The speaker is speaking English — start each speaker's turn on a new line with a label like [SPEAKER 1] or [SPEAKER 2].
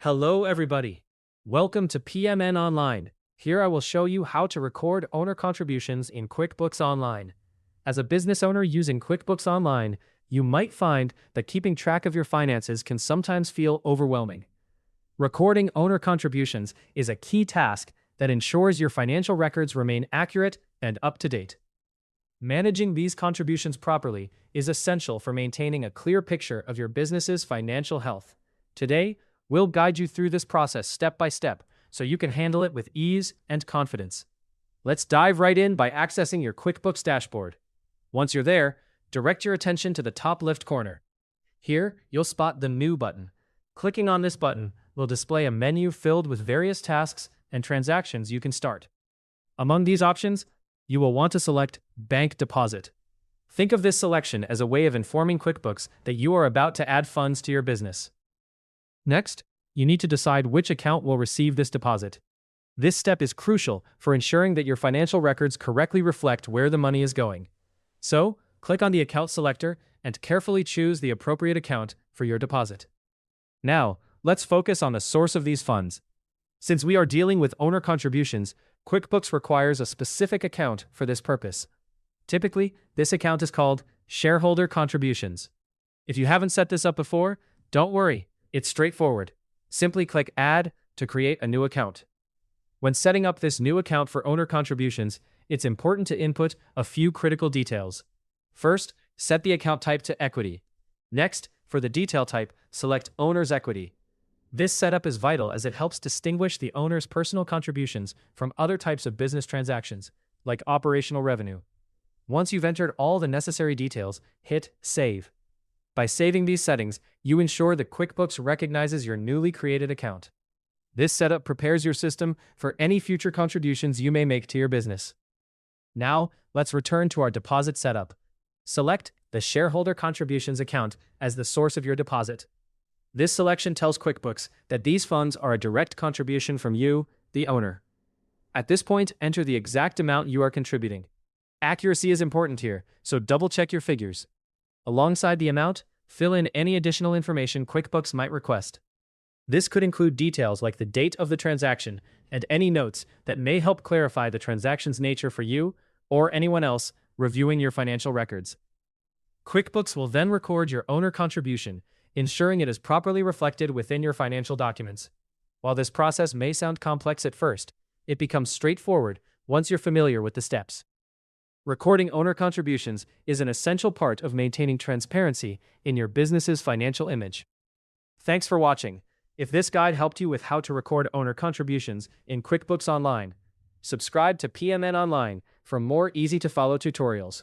[SPEAKER 1] Hello everybody. Welcome to PMN Online. Here I will show you how to record owner contributions in QuickBooks Online. As a business owner using QuickBooks Online, you might find that keeping track of your finances can sometimes feel overwhelming. Recording owner contributions is a key task that ensures your financial records remain accurate and up to date. Managing these contributions properly is essential for maintaining a clear picture of your business's financial health. Today, we'll guide you through this process step by step so you can handle it with ease and confidence. Let's dive right in by accessing your QuickBooks dashboard. Once you're there, direct your attention to the top left corner. Here, you'll spot the New button. Clicking on this button will display a menu filled with various tasks and transactions you can start. Among these options, you will want to select Bank Deposit. Think of this selection as a way of informing QuickBooks that you are about to add funds to your business. Next, you need to decide which account will receive this deposit. This step is crucial for ensuring that your financial records correctly reflect where the money is going. So, click on the account selector and carefully choose the appropriate account for your deposit. Now, let's focus on the source of these funds. Since we are dealing with owner contributions, QuickBooks requires a specific account for this purpose. Typically, this account is called Shareholder Contributions. If you haven't set this up before, don't worry, it's straightforward. Simply click Add to create a new account. When setting up this new account for owner contributions, it's important to input a few critical details. First, set the account type to Equity. Next, for the detail type, select Owner's Equity. This setup is vital as it helps distinguish the owner's personal contributions from other types of business transactions, like operational revenue. Once you've entered all the necessary details, hit Save. By saving these settings, you ensure that QuickBooks recognizes your newly created account. This setup prepares your system for any future contributions you may make to your business. Now, let's return to our deposit setup. Select the Shareholder Contributions account as the source of your deposit. This selection tells QuickBooks that these funds are a direct contribution from you, the owner. At this point, enter the exact amount you are contributing. Accuracy is important here, so double-check your figures. Alongside the amount, fill in any additional information QuickBooks might request. This could include details like the date of the transaction and any notes that may help clarify the transaction's nature for you or anyone else reviewing your financial records. QuickBooks will then record your owner contribution, ensuring it is properly reflected within your financial documents. While this process may sound complex at first, it becomes straightforward once you're familiar with the steps. Recording owner contributions is an essential part of maintaining transparency in your business's financial image. Thanks for watching. If this guide helped you with how to record owner contributions in QuickBooks Online, subscribe to PMN Online for more easy-to-follow tutorials.